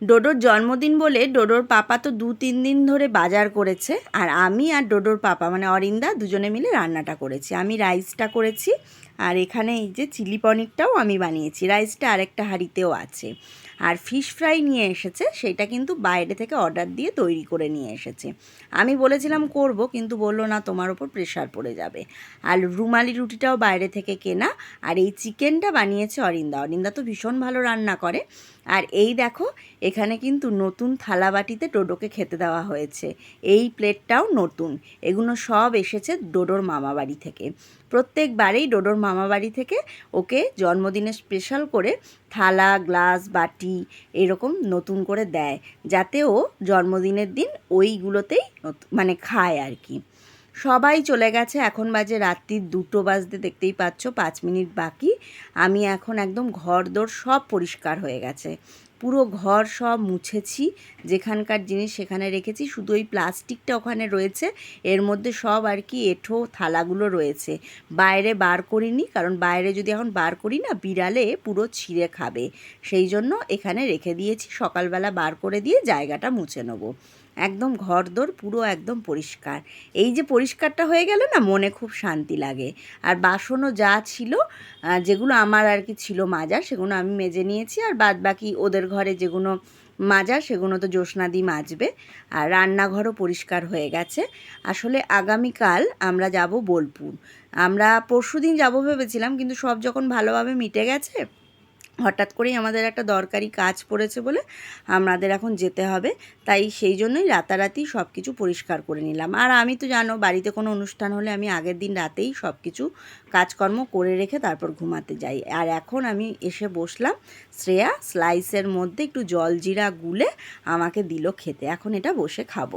ডোডোর জন্মদিন বলে ডোডোর পাপা তো 2-3 দিন ধরে বাজার করেছে, আর আমি আর ডোডোর পাপা মানে অরিন্দা দুজনে মিলে রান্নাটা করেছি। আমি রাইসটা করেছি, আর এখানে এই যে চিলি পনিরটাও আমি বানিয়েছি। রাইসটা আরেকটা হাঁড়িতেও আছে। আর ফিশ ফ্রাই নিয়ে এসেছে, সেটা কিন্তু বাইরে থেকে অর্ডার দিয়ে তৈরি করে নিয়ে এসেছে। আমি বলেছিলাম করব, কিন্তু বললো না তোমার ওপর প্রেশার পড়ে যাবে। আর রুমালি রুটিটাও বাইরে থেকে কেনা। আর এই চিকেনটা বানিয়েছে অরিন্দা। অরিন্দা তো ভীষণ ভালো রান্না করে। আর এই দেখো, এখানে কিন্তু নতুন থালাবাটিতে ডোডোকে খেতে দেওয়া হয়েছে। এই প্লেটটাও নতুন। এগুলো সব এসেছে ডোডোর মামাবাড়ি থেকে। প্রত্যেকবারেই ডোডোর মামাবাড়ি থেকে ওকে জন্মদিনে স্পেশাল করে থালা, গ্লাস, বাটি এরকম নতুন করে দেয়, যাতে ও জন্মদিনের দিন ওইগুলোতেই মানে খায় আর কি। সবাই চলে গেছে, এখন বাজে রাত্রির 2টো বাজতে, দেখতেই পাচ্ছ 5 মিনিট বাকি। আমি এখন একদম ঘরদোর সব পরিষ্কার হয়ে গেছে, পুরো ঘর সব মুছেছি, যেখানকার জিনিস সেখানে রেখেছি, শুধু ওই প্লাস্টিকটা ওখানে রয়েছে, এর মধ্যে সব আর কি এঁঠো থালাগুলো রয়েছে। বাইরে বার করিনি, কারণ বাইরে যদি এখন বার করি না, বিড়ালে পুরো ছিঁড়ে খাবে, সেই জন্য এখানে রেখে দিয়েছি। সকালবেলা বার করে দিয়ে জায়গাটা মুছে নেবো। একদম ঘরদোর পুরো একদম পরিষ্কার। এই যে পরিষ্কারটা হয়ে গেল না, মনে খুব শান্তি লাগে। আর বাসনও যা ছিল, যেগুলো আমার আর কি ছিল মাজার, সেগুলো আমি মেজে নিয়েছি। আর বাদ বাকি ওদের ঘরে যেগুলো মাজার, সেগুলো তো জ্যোৎস্নাদি মাজবে। আর রান্নাঘরও পরিষ্কার হয়ে গেছে। আসলে আগামীকাল আমরা যাব বোলপুর। আমরা পরশুদিন যাব ভেবেছিলাম, কিন্তু সব যখন ভালোভাবে মিটে গেছে, হঠাৎ করেই আমাদের একটা দরকারি কাজ পড়েছে বলে আমাদের এখন যেতে হবে। তাই সেই জন্যই রাতারাতি সব কিছু পরিষ্কার করে নিলাম। আর আমি তো জানো, বাড়িতে কোনো অনুষ্ঠান হলে আমি আগের দিন রাতেই সব কিছু কাজকর্ম করে রেখে তারপর ঘুমাতে যাই। আর এখন আমি এসে বসলাম, শ্রেয়া স্লাইসের মধ্যে একটু জলজিরা গুলে আমাকে দিল খেতে। এখন এটা বসে খাবো।